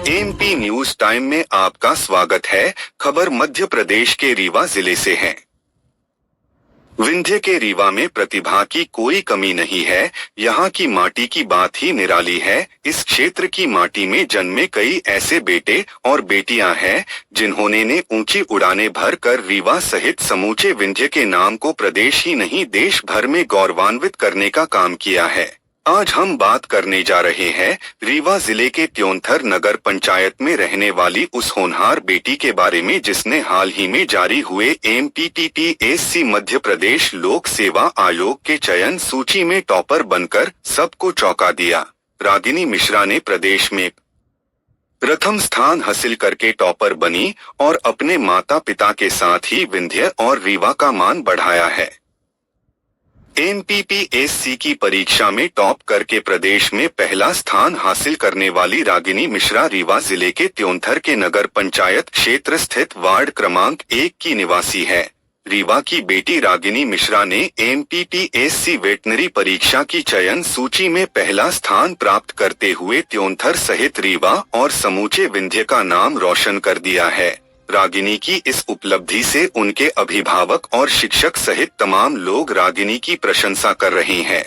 MP news time में आपका स्वागत है। खबर मध्य प्रदेश के रीवा जिले से है। विंध्य के रीवा में प्रतिभा की कोई कमी नहीं है। यहाँ की माटी की बात ही निराली है। इस क्षेत्र की माटी में जन्मे कई ऐसे बेटे और बेटियां हैं जिन्होंने ने ऊंची उड़ानें भर कर रीवा सहित समूचे विंध्य के नाम को प्रदेश ही नहीं देश भर में गौरवान्वित करने का काम किया है। आज हम बात करने जा रहे हैं रीवा जिले के त्योंथर नगर पंचायत में रहने वाली उस होनहार बेटी के बारे में जिसने हाल ही में जारी हुए एमपीपीएससी मध्य प्रदेश लोक सेवा आयोग के चयन सूची में टॉपर बनकर सबको चौंका दिया। रागिनी मिश्रा ने प्रदेश में प्रथम स्थान हासिल करके टॉपर बनी और अपने माता पिता के साथ ही विंध्य और रीवा का मान बढ़ाया है। एमपीपीएससी की परीक्षा में टॉप करके प्रदेश में पहला स्थान हासिल करने वाली रागिनी मिश्रा रीवा जिले के त्योंथर के नगर पंचायत क्षेत्र स्थित वार्ड क्रमांक 1 की निवासी है। रीवा की बेटी रागिनी मिश्रा ने एमपीपीएससी वेटनरी परीक्षा की चयन सूची में पहला स्थान प्राप्त करते हुए त्योंथर सहित रीवा और समूचे विंध्य का नाम रोशन कर दिया है। रागिनी की इस उपलब्धि से उनके अभिभावक और शिक्षक सहित तमाम लोग रागिनी की प्रशंसा कर रहे हैं।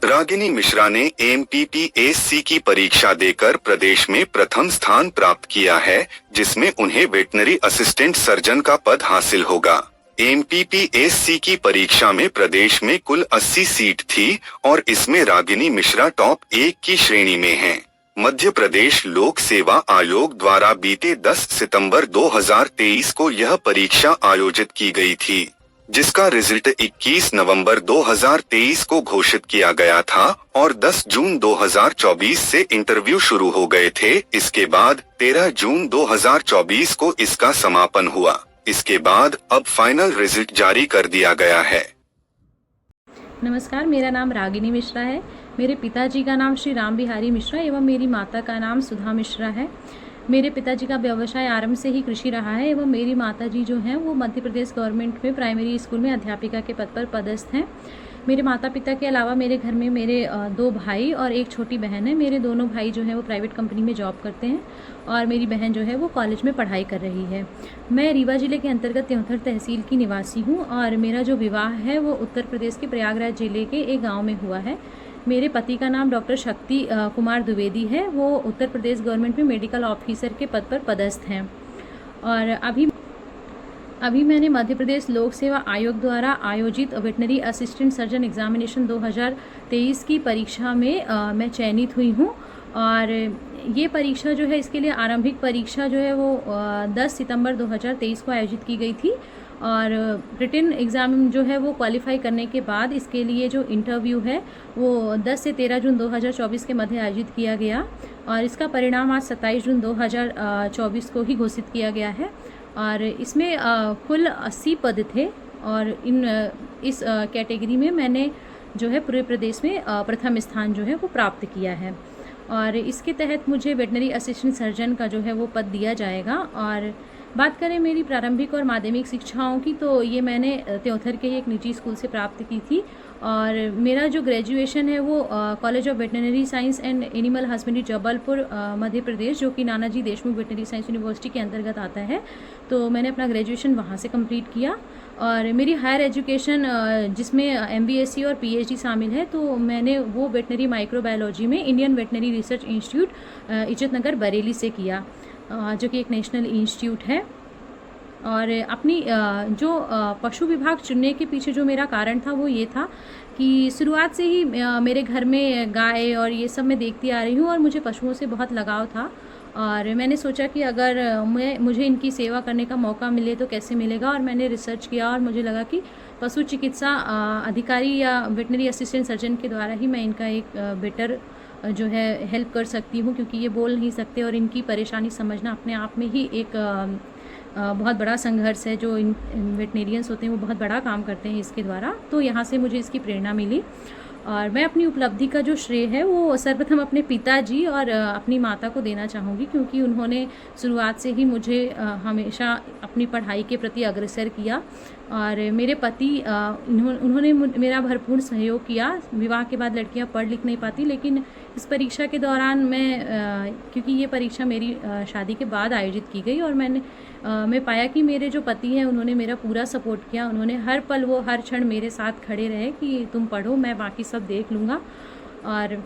रागिनी मिश्रा ने एमपीपीएससी की परीक्षा देकर प्रदेश में प्रथम स्थान प्राप्त किया है, जिसमें उन्हें वेटनरी असिस्टेंट सर्जन का पद हासिल होगा। एमपीपीएससी की परीक्षा में प्रदेश में कुल 80 सीट थी और इसमें रागिनी मिश्रा टॉप 1 की श्रेणी में हैं। मध्य प्रदेश लोक सेवा आयोग द्वारा बीते 10 सितंबर 2023 को यह परीक्षा आयोजित की गई थी, जिसका रिजल्ट 21 नवंबर 2023 को घोषित किया गया था और 10 जून 2024 से इंटरव्यू शुरू हो गए थे। इसके बाद 13 जून 2024 को इसका समापन हुआ। इसके बाद अब फाइनल रिजल्ट जारी कर दिया गया है। नमस्कार, मेरा नाम रागिनी मिश्रा है। मेरे पिताजी का नाम श्री राम बिहारी मिश्रा एवं मेरी माता का नाम सुधा मिश्रा है। मेरे पिताजी का व्यवसाय आरंभ से ही कृषि रहा है एवं मेरी माताजी जो हैं वो मध्य प्रदेश गवर्नमेंट में प्राइमरी स्कूल में अध्यापिका के पद पर पदस्थ हैं। मेरे माता पिता के अलावा मेरे घर में मेरे 2 भाई और एक छोटी बहन है। मेरे दोनों भाई जो है वो प्राइवेट कंपनी में जॉब करते हैं और मेरी बहन जो है वो कॉलेज में पढ़ाई कर रही है। मैं रीवा जिले के अंतर्गत त्योंथर तहसील की निवासी हूँ और मेरा जो विवाह है वो उत्तर प्रदेश के प्रयागराज जिले के एक गाँव में हुआ है। मेरे पति का नाम डॉक्टर शक्ति कुमार द्विवेदी है। वो उत्तर प्रदेश गवर्नमेंट में मेडिकल ऑफिसर के पद पर पदस्थ हैं और अभी मैंने मध्य प्रदेश लोक सेवा आयोग द्वारा आयोजित वेटनरी असिस्टेंट सर्जन एग्जामिनेशन 2023 की परीक्षा में मैं चयनित हुई हूँ और ये परीक्षा जो है इसके लिए आरंभिक परीक्षा जो है वो 10 सितंबर 2023 को आयोजित की गई थी और रिटन एग्ज़ाम जो है वो क्वालिफाई करने के बाद इसके लिए जो इंटरव्यू है वो 10 से 13 जून 2024 के मध्य आयोजित किया गया और इसका परिणाम आज 27 जून 2024 को ही घोषित किया गया है और इसमें कुल 80 पद थे और इस कैटेगरी में मैंने जो है पूरे प्रदेश में प्रथम स्थान जो है वो प्राप्त किया है और इसके तहत मुझे वेटनरी असिस्टेंट सर्जन का जो है वो पद दिया जाएगा। और बात करें मेरी प्रारंभिक और माध्यमिक शिक्षाओं की तो ये मैंने त्योंथर के एक निजी स्कूल से प्राप्त की थी और मेरा जो ग्रेजुएशन है वो college of veterinary science and animal husbandry Jabalpur Madhya Pradesh जो कि Nanaji Deshmukh veterinary science university के अंतर्गत आता है, तो मैंने अपना ग्रेजुएशन वहाँ से कंप्लीट किया और मेरी हायर एजुकेशन जिसमें एमबीएससी और पीएचडी शामिल है तो मैंने वो वेटनरी माइक्रोबायोलॉजी में Indian veterinary research institute Izzatnagar Bareilly से किया जो कि एक नेशनल इंस्टीट्यूट है। और अपनी जो पशु विभाग चुनने के पीछे जो मेरा कारण था वो ये था कि शुरुआत से ही मेरे घर में गाय और ये सब मैं देखती आ रही हूँ और मुझे पशुओं से बहुत लगाव था और मैंने सोचा कि अगर मुझे इनकी सेवा करने का मौका मिले तो कैसे मिलेगा और मैंने रिसर्च किया और मुझे लगा कि पशु चिकित्सा अधिकारी या वेटनरी असिस्टेंट सर्जन के द्वारा ही मैं इनका एक बेटर जो है हेल्प कर सकती हूँ, क्योंकि ये बोल नहीं सकते और इनकी परेशानी समझना अपने आप में ही एक बहुत बड़ा संघर्ष है। जो इन वेटनेरियंस होते हैं वो बहुत बड़ा काम करते हैं इसके द्वारा, तो यहाँ से मुझे इसकी प्रेरणा मिली और मैं अपनी उपलब्धि का जो श्रेय है वो सर्वप्रथम अपने पिताजी और अपनी माता को देना चाहूँगी, क्योंकि उन्होंने शुरुआत से ही मुझे हमेशा अपनी पढ़ाई के प्रति अग्रसर किया। और मेरे पति उन्होंने मेरा भरपूर सहयोग किया। विवाह के बाद लड़कियां पढ़ लिख नहीं पाती, लेकिन इस परीक्षा के दौरान क्योंकि ये परीक्षा मेरी शादी के बाद आयोजित की गई, और मैं पाया कि मेरे जो पति हैं उन्होंने मेरा पूरा सपोर्ट किया। उन्होंने हर पल वो हर क्षण मेरे साथ खड़े रहे कि तुम पढ़ो, मैं बाकी सब देख लूँगा। और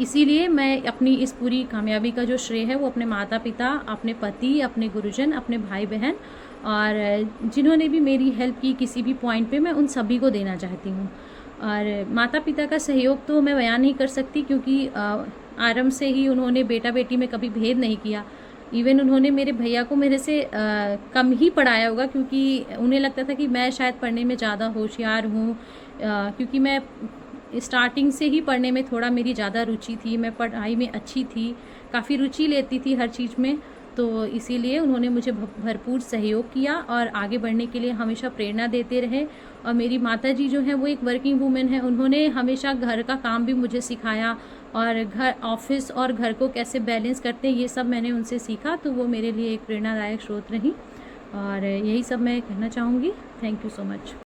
इसीलिए मैं अपनी इस पूरी कामयाबी का जो श्रेय है वो अपने माता पिता, अपने पति, अपने गुरुजन, अपने भाई बहन और जिन्होंने भी मेरी हेल्प की किसी भी पॉइंट पे, मैं उन सभी को देना चाहती हूँ। और माता पिता का सहयोग तो मैं बयान नहीं कर सकती, क्योंकि आरंभ से ही उन्होंने बेटा बेटी में कभी भेद नहीं किया। इवन उन्होंने मेरे भैया को मेरे से कम ही पढ़ाया होगा, क्योंकि उन्हें लगता था कि मैं शायद पढ़ने में ज़्यादा होशियार हूँ, क्योंकि मैं स्टार्टिंग से ही पढ़ने में थोड़ा मेरी ज़्यादा रुचि थी, मैं पढ़ाई में अच्छी थी, काफ़ी रुचि लेती थी हर चीज़ में। तो इसीलिए उन्होंने मुझे भरपूर सहयोग किया और आगे बढ़ने के लिए हमेशा प्रेरणा देते रहे। और मेरी माताजी जो हैं वो एक वर्किंग वूमेन है, उन्होंने हमेशा घर का काम भी मुझे सिखाया, और घर, ऑफिस और घर को कैसे बैलेंस करते हैं ये सब मैंने उनसे सीखा। तो वो मेरे लिए एक प्रेरणादायक स्रोत रही, और यही सब मैं कहना चाहूँगी। Thank you so much.